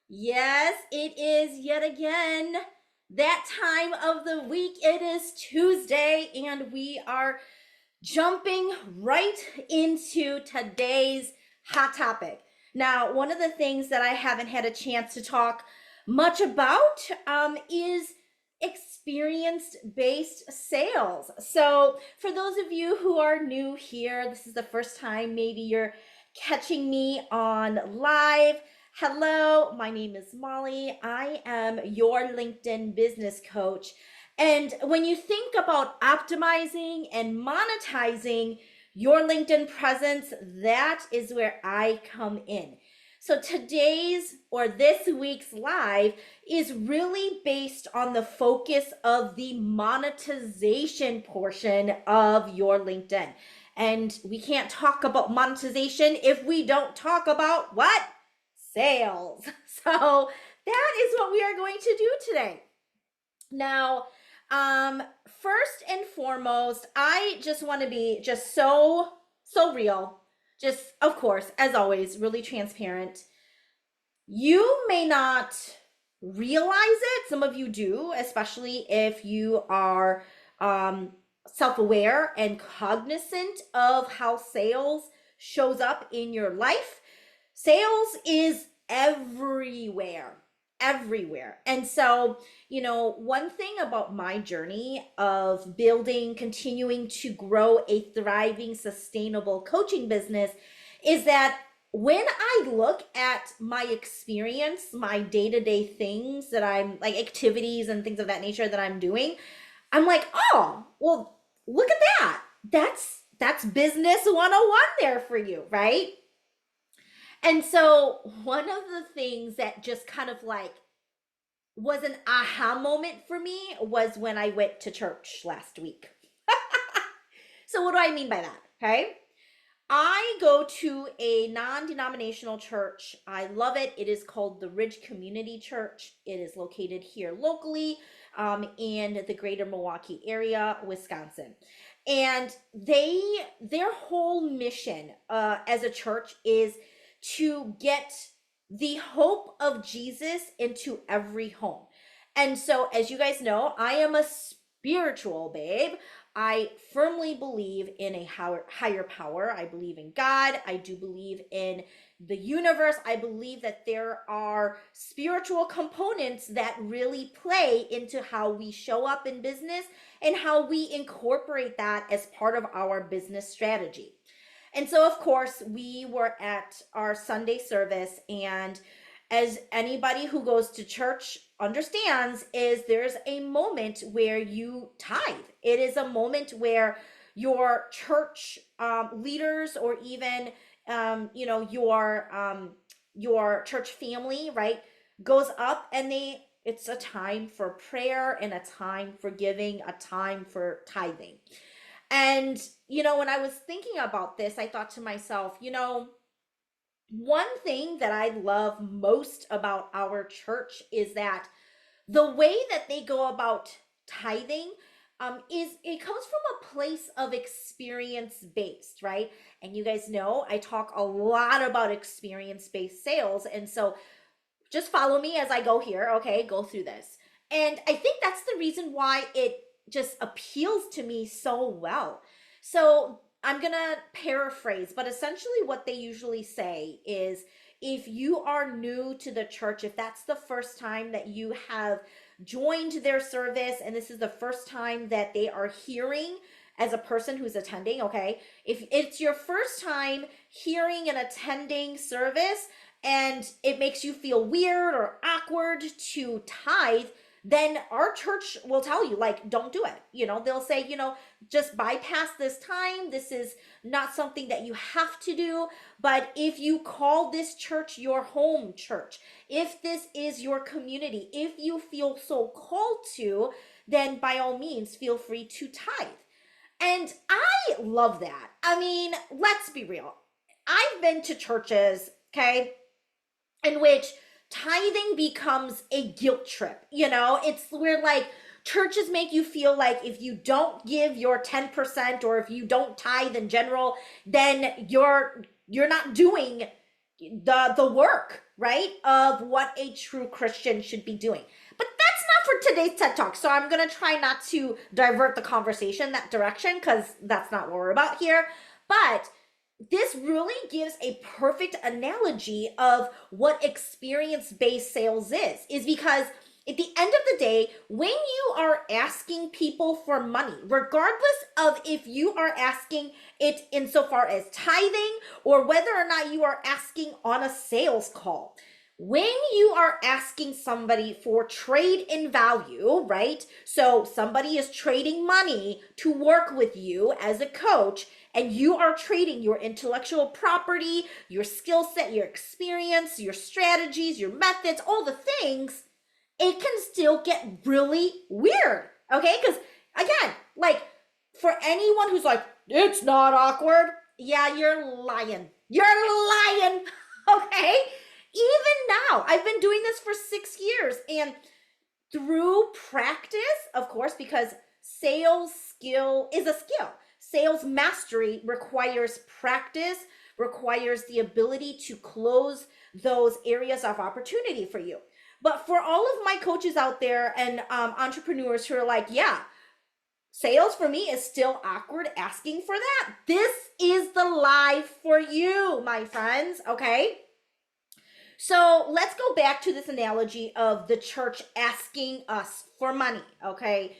Yes, it is yet again that time of the week. It is Tuesday, and we are jumping right into today's hot topic. Now, one of the things that I haven't had a chance to talk much about is experience based sales. So, for those of you who are new here, this is the first time maybe you're catching me on live. Hello, my name is Molly. I am your LinkedIn business coach. And when you think about optimizing and monetizing your LinkedIn presence, that is where I come in. So today's or this week's live is really based on the focus of the monetization portion of your LinkedIn. And we can't talk about monetization if we don't talk about what? Sales. So that is what we are going to do today. Now, first and foremost, I just want to be just so real. Just of course, as always, really transparent. You may not realize it. Some of you do, especially if you are self-aware and cognizant of how sales shows up in your life. Sales is everywhere. And so, one thing about my journey of building, continuing to grow a thriving, sustainable coaching business is that when I look at my experience, my day to day things that I'm like activities and things of that nature that I'm doing, I'm like, oh, well, look at that. That's business 101 there for you, right? And so one of the things that just kind of like was an aha moment for me was when I went to church last week. So what do I mean by that? Okay. I go to a non-denominational church. I love it. It is called the Ridge Community Church. It is located here locally in the greater Milwaukee area, Wisconsin. And their whole mission as a church is to get the hope of Jesus into every home. And so, as you guys know, I am a spiritual babe. I firmly believe in a higher power. I believe in God. I do believe in the universe. I believe that there are spiritual components that really play into how we show up in business and how we incorporate that as part of our business strategy. And so, of course, we were at our Sunday service, and as anybody who goes to church understands, is there's a moment where you tithe. It is a moment where your church leaders, or even your church family, right, goes up, and it's a time for prayer and a time for giving, a time for tithing. And, when I was thinking about this, I thought to myself, one thing that I love most about our church is that the way that they go about tithing is it comes from a place of experience based, right? And you guys know I talk a lot about experience based sales. And so just follow me as I go here, okay? Go through this. And I think that's the reason why it just appeals to me so well. So I'm going to paraphrase, but essentially what they usually say is if you are new to the church, if that's the first time that you have joined their service and this is the first time that they are hearing as a person who's attending, okay? If it's your first time hearing and attending service, and it makes you feel weird or awkward to tithe, then our church will tell you, like, don't do it. They'll say, just bypass this time. This is not something that you have to do. But if you call this church your home church, if this is your community, if you feel so called to, then by all means, feel free to tithe. And I love that. I mean, let's be real. I've been to churches, okay, in which tithing becomes a guilt trip. It's where like churches make you feel like if you don't give your 10% or if you don't tithe in general, then you're not doing the work. right, of what a true Christian should be doing. But that's not for today's TED Talk. So I'm going to try not to divert the conversation that direction because that's not what we're about here. But this really gives a perfect analogy of what experience-based sales is because at the end of the day, when you are asking people for money, regardless of if you are asking it insofar as tithing or whether or not you are asking on a sales call, when you are asking somebody for trade in value, right? So somebody is trading money to work with you as a coach, and you are trading your intellectual property, your skill set, your experience, your strategies, your methods, all the things, it can still get really weird, okay? Because again, like for anyone who's like, it's not awkward, yeah, you're lying. You're lying, okay? Even now, I've been doing this for 6 years, and through practice, of course, because sales skill is a skill. Sales mastery requires practice, requires the ability to close those areas of opportunity for you. But for all of my coaches out there and entrepreneurs who are like, yeah, sales for me is still awkward asking for that, this is the live for you, my friends, okay? So let's go back to this analogy of the church asking us for money, okay?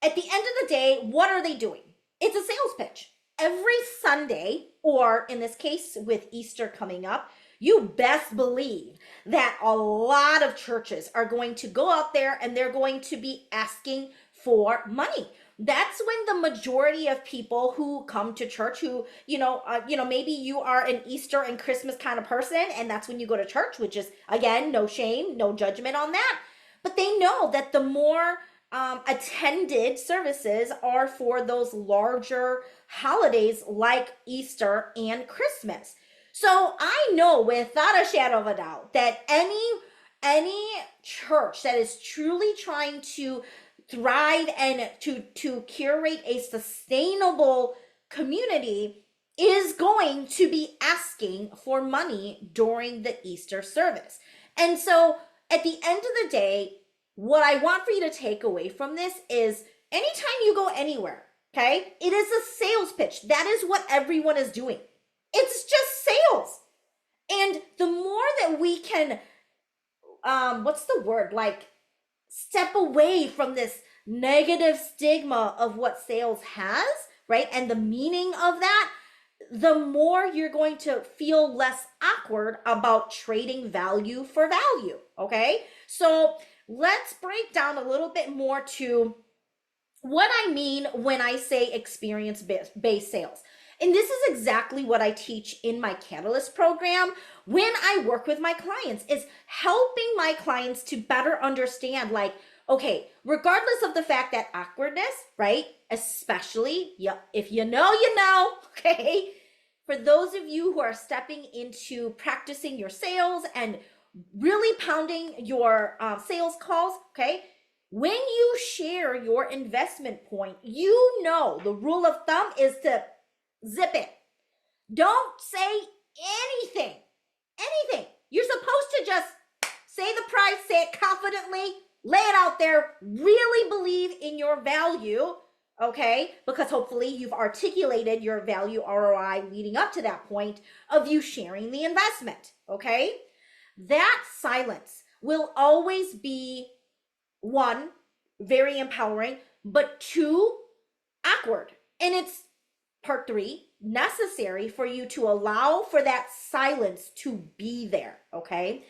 At the end of the day, what are they doing? It's a sales pitch. Every Sunday, or in this case with Easter coming up, you best believe that a lot of churches are going to go out there and they're going to be asking for money. That's when the majority of people who come to church, who, maybe you are an Easter and Christmas kind of person, and that's when you go to church, which is, again, no shame, no judgment on that. But they know that the more attended services are for those larger holidays like Easter and Christmas. So I know without a shadow of a doubt that any church that is truly trying to thrive and to curate a sustainable community is going to be asking for money during the Easter service. And so at the end of the day, what I want for you to take away from this is anytime you go anywhere, okay, it is a sales pitch. That is what everyone is doing. It's just sales. And the more that we can, step away from this negative stigma of what sales has, right? And the meaning of that, the more you're going to feel less awkward about trading value for value, okay? So let's break down a little bit more to what I mean when I say experience-based sales. And this is exactly what I teach in my Catalyst program when I work with my clients, is helping my clients to better understand, like, okay, regardless of the fact that awkwardness, right, especially, if you know, okay, for those of you who are stepping into practicing your sales and really pounding your sales calls, okay, when you share your investment point, you know the rule of thumb is to zip it. Don't say anything. You're supposed to just say the price, say it confidently, lay it out there, really believe in your value, okay? Because hopefully you've articulated your value ROI leading up to that point of you sharing the investment, okay? That silence will always be, one, very empowering, but two, awkward. And it's part three, necessary for you to allow for that silence to be there, okay?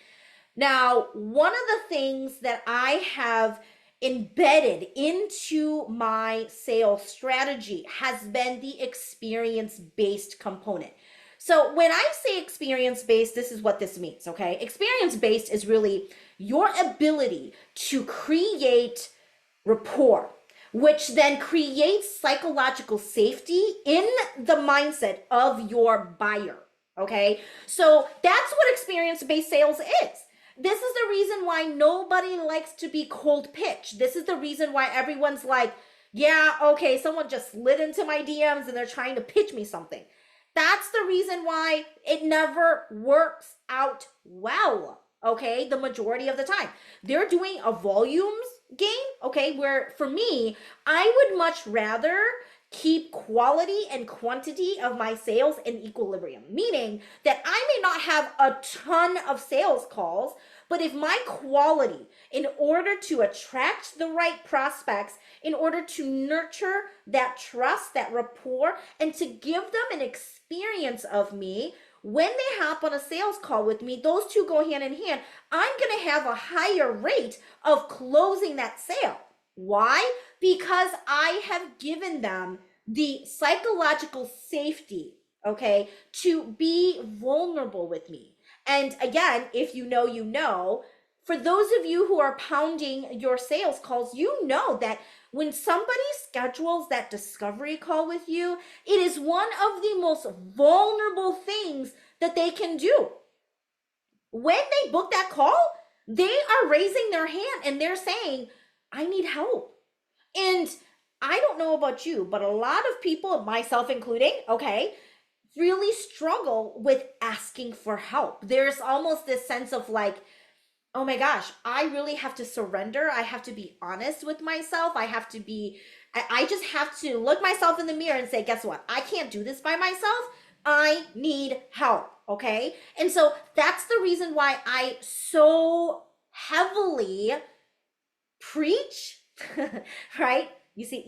Now, one of the things that I have embedded into my sales strategy has been the experience-based component. So when I say experience-based, this is what this means, okay? Experience-based is really your ability to create rapport, which then creates psychological safety in the mindset of your buyer, okay? So that's what experience-based sales is. This is the reason why nobody likes to be cold pitch. This is the reason why everyone's like, yeah, okay, someone just slid into my DMs and they're trying to pitch me something. That's the reason why it never works out well. Okay, the majority of the time. They're doing a volumes game, okay, where for me, I would much rather keep quality and quantity of my sales in equilibrium, meaning that I may not have a ton of sales calls, but if my quality, in order to attract the right prospects, in order to nurture that trust, that rapport, and to give them an experience of me, when they hop on a sales call with me, those two go hand in hand. I'm going to have a higher rate of closing that sale. Why? Because I have given them the psychological safety, okay, to be vulnerable with me. And again, if you know, you know. For those of you who are pounding your sales calls, you know that when somebody schedules that discovery call with you, it is one of the most vulnerable things that they can do. When they book that call, they are raising their hand and they're saying, I need help. And I don't know about you, but a lot of people, myself including, okay, really struggle with asking for help. There's almost this sense of like, oh my gosh, I really have to surrender. I have to be honest with myself. I just have to look myself in the mirror and say, guess what? I can't do this by myself. I need help. Okay. And so that's the reason why I so heavily preach, right? You see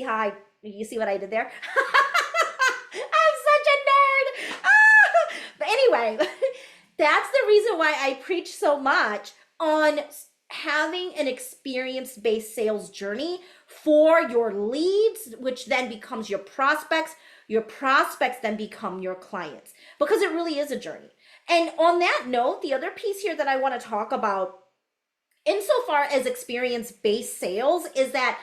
how you see what I did there? I'm such a nerd. Ah! But anyway, that's the reason why I preach so much on having an experience-based sales journey for your leads, which then becomes your prospects. Your prospects then become your clients, because it really is a journey. And on that note, the other piece here that I want to talk about insofar as experience-based sales is that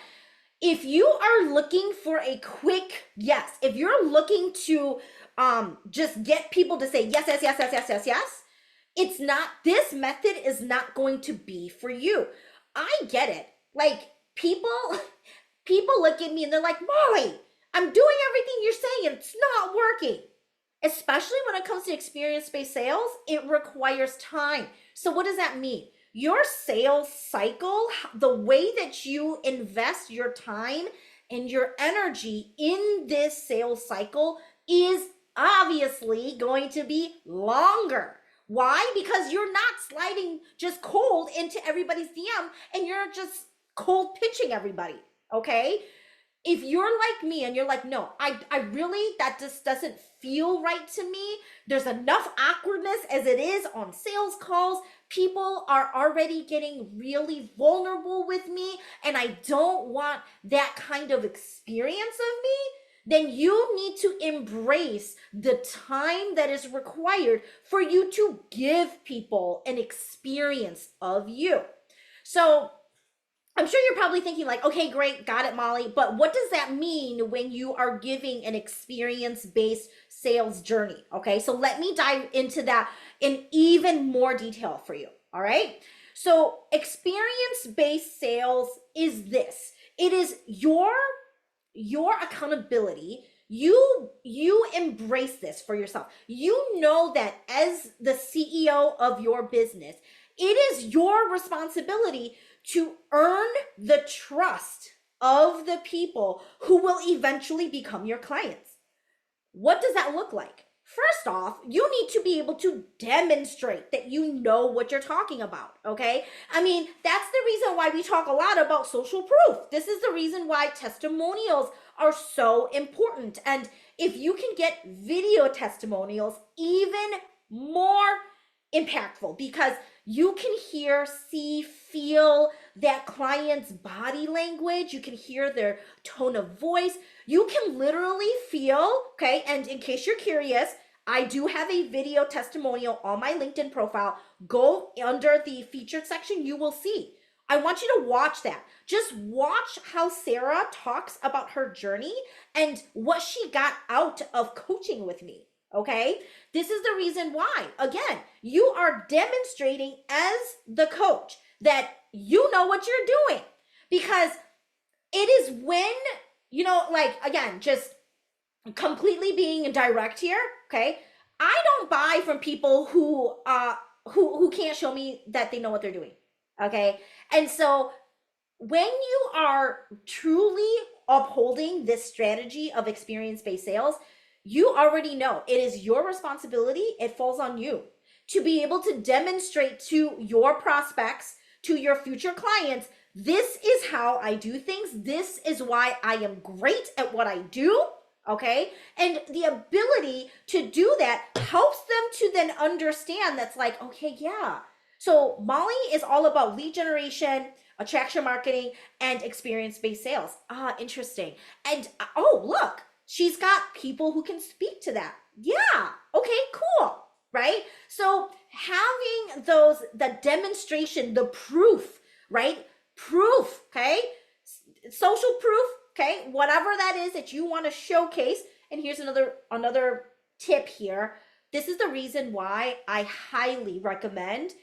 if you are looking for a quick yes, if you're looking to just get people to say yes, yes, yes, yes, yes, yes, yes, it's not, this method is not going to be for you. I get it. Like people look at me and they're like, Molly, I'm doing everything you're saying and it's not working. Especially when it comes to experience-based sales, it requires time. So what does that mean? Your sales cycle, the way that you invest your time and your energy in this sales cycle is obviously going to be longer. Why? Because you're not sliding just cold into everybody's DM and you're just cold pitching everybody, okay? If you're like me and you're like, no, I really, that just doesn't feel right to me. There's enough awkwardness as it is on sales calls. People are already getting really vulnerable with me and I don't want that kind of experience of me. Then you need to embrace the time that is required for you to give people an experience of you. So I'm sure you're probably thinking like, okay, great, got it, Molly. But what does that mean when you are giving an experience-based sales journey? Okay, so let me dive into that in even more detail for you. All right. So experience-based sales is this. It is your accountability. You embrace this for yourself. You know that as the CEO of your business, it is your responsibility to earn the trust of the people who will eventually become your clients. What does that look like? First off, you need to be able to demonstrate that you know what you're talking about, okay? I mean, that's the reason why we talk a lot about social proof. This is the reason why testimonials are so important. And if you can get video testimonials, even more impactful, because you can hear, see, feel that client's body language. You can hear their tone of voice. You can literally feel, okay, and in case you're curious, I do have a video testimonial on my LinkedIn profile. Go under the featured section, you will see. I want you to watch that. Just watch how Sarah talks about her journey and what she got out of coaching with me. Okay, this is the reason why, again, you are demonstrating as the coach that you know what you're doing, because it is when, like, again, just completely being direct here, okay? I don't buy from people who can't show me that they know what they're doing. Okay? And so when you are truly upholding this strategy of experience-based sales, you already know it is your responsibility. It falls on you to be able to demonstrate to your prospects, to your future clients, this is how I do things. This is why I am great at what I do. Okay. And the ability to do that helps them to then understand that's like, okay, yeah. So Molly is all about lead generation, attraction marketing, and experience-based sales. Ah, interesting. And oh, look, she's got people who can speak to that. Yeah. Okay, cool. Right? So having the demonstration, the proof, right? Proof, okay? Social proof, okay? Whatever that is that you want to showcase. And here's another tip here. This is the reason why I highly recommend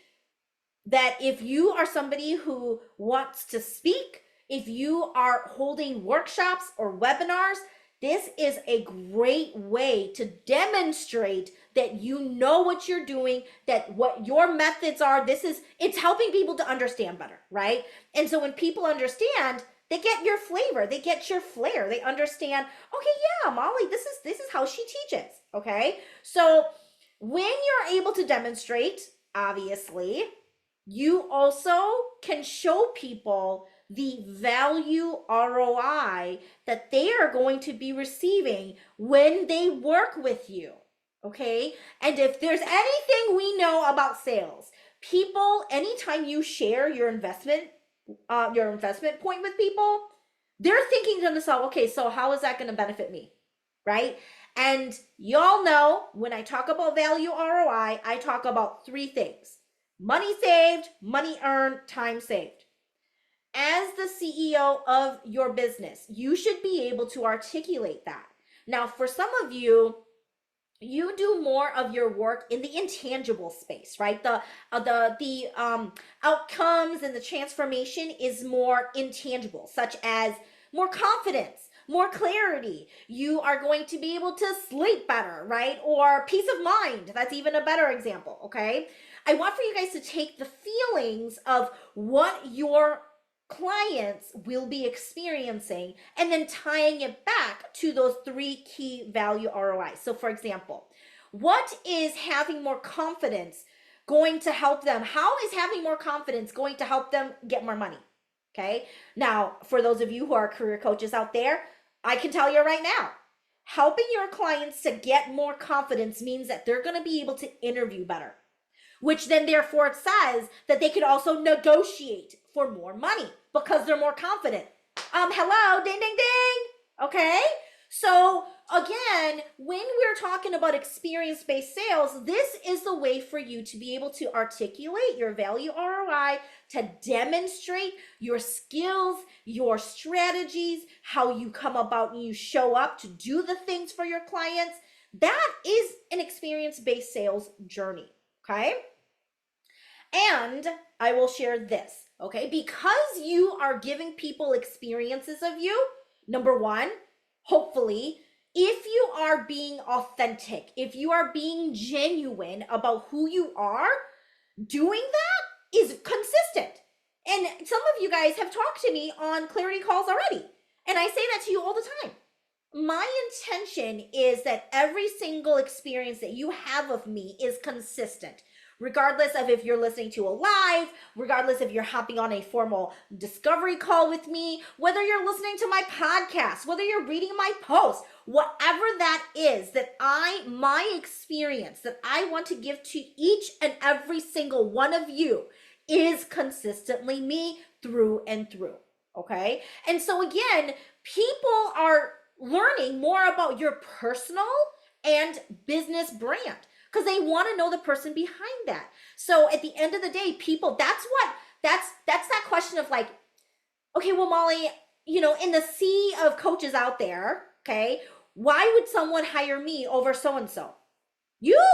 that if you are somebody who wants to speak, if you are holding workshops or webinars, this is a great way to demonstrate that you know what you're doing, that what your methods are. It's helping people to understand better, right? And so when people understand, they get your flavor, they get your flair, they understand, okay, yeah, Molly, this is how she teaches, okay? So when you're able to demonstrate, obviously, you also can show people the value ROI that they are going to be receiving when they work with you. Okay. And if there's anything we know about sales, people, anytime you share your investment point with people, they're thinking to themselves, okay, so how is that going to benefit me? Right. And y'all know when I talk about value ROI, I talk about three things: money saved, money earned, time saved. As the CEO of your business, you should be able to articulate that. Now, for some of you, you do more of your work in the intangible space, right? The outcomes and the transformation is more intangible, such as more confidence, more clarity. You are going to be able to sleep better, right? Or peace of mind. That's even a better example, okay? I want for you guys to take the feelings of what your clients will be experiencing and then tying it back to those three key value ROIs. So for example, what is having more confidence going to help them? How is having more confidence going to help them get more money? Okay. Now, for those of you who are career coaches out there, I can tell you right now, helping your clients to get more confidence means that they're going to be able to interview better, which then therefore it says that they could also negotiate for more money because they're more confident. Hello, ding, ding, ding. Okay. So again, when we're talking about experience-based sales, this is the way for you to be able to articulate your value ROI, to demonstrate your skills, your strategies, how you come about and you show up to do the things for your clients. That is an experience-based sales journey. Okay. And I will share this, okay? Because you are giving people experiences of you, number one, hopefully, if you are being authentic, if you are being genuine about who you are, doing that is consistent. And some of you guys have talked to me on clarity calls already. And I say that to you all the time. My intention is that every single experience that you have of me is consistent. Regardless of if you're listening to a live, regardless if you're hopping on a formal discovery call with me, whether you're listening to my podcast, whether you're reading my posts, whatever that is, that my experience that I want to give to each and every single one of you is consistently me through and through. Okay. And so again, people are learning more about your personal and business brand, because they want to know the person behind that. So at the end of the day, people, that's that question of like, okay, well, Molly, in the sea of coaches out there, okay, why would someone hire me over so-and-so? Your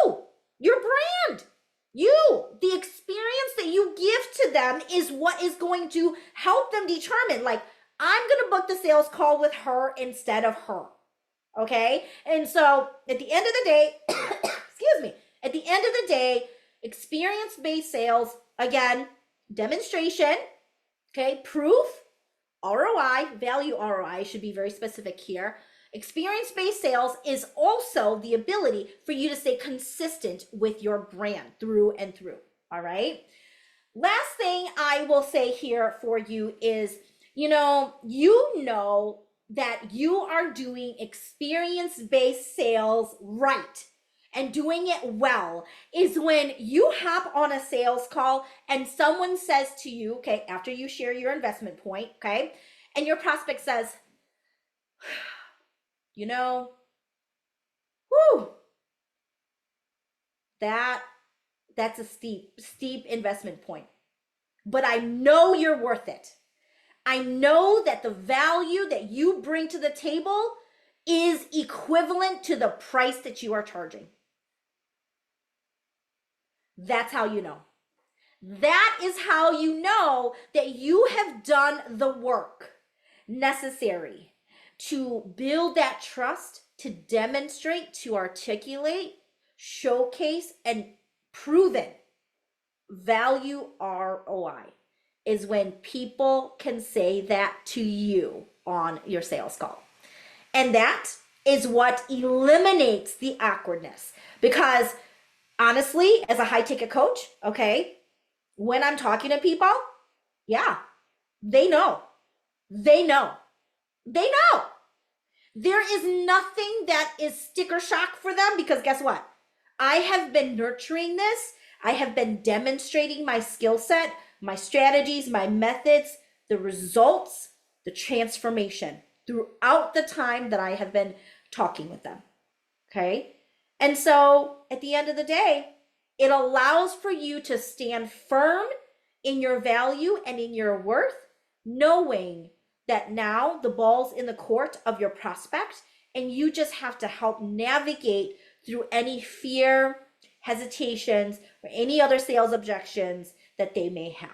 brand, the experience that you give to them is what is going to help them determine, like, I'm going to book the sales call with her instead of her. Okay. And so at the end of the day, excuse me, at the end of the day, experience based sales, again, demonstration, okay, proof, ROI, value ROI should be very specific here. Experience based sales is also the ability for you to stay consistent with your brand through and through. All right. Last thing I will say here for you is, you know that you are doing experience-based sales right and doing it well is when you hop on a sales call and someone says to you, okay, after you share your investment point, okay, and your prospect says, you know, whew, that that's a steep investment point, but I know you're worth it. I know that the value that you bring to the table is equivalent to the price that you are charging. That's how you know. That is how you know that you have done the work necessary to build that trust, to demonstrate, to articulate, showcase, and proven value ROI is when people can say that to you on your sales call. And that is what eliminates the awkwardness. Because honestly, as a high ticket coach, okay, when I'm talking to people, yeah, they know. They know. They know. There is nothing that is sticker shock for them because guess what? I have been nurturing this. I have been demonstrating my skill set, my strategies, my methods, the results, the transformation throughout the time that I have been talking with them. Okay. And so at the end of the day, it allows for you to stand firm in your value and in your worth, knowing that now the ball's in the court of your prospect and you just have to help navigate through any fear, hesitations, or any other sales objections that they may have.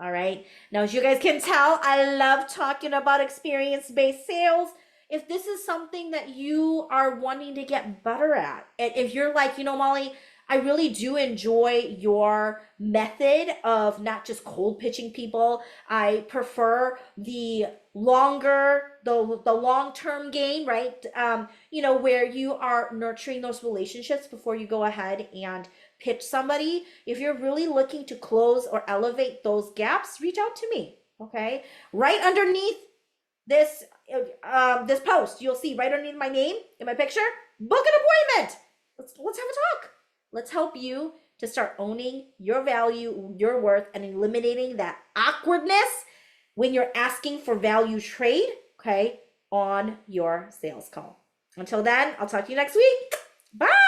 All right. Now, as you guys can tell, I love talking about experience-based sales. If this is something that you are wanting to get better at, and if you're like, Molly, I really do enjoy your method of not just cold pitching people. I prefer the the long-term game, right? Where you are nurturing those relationships before you go ahead and pitch somebody. If you're really looking to close or elevate those gaps, reach out to me. Okay, right underneath this this post, you'll see right underneath my name in my picture, book an appointment. Let's have a talk. Let's help you to start owning your value, your worth, and eliminating that awkwardness when you're asking for value trade, okay, on your sales call. Until then, I'll talk to you next week. Bye.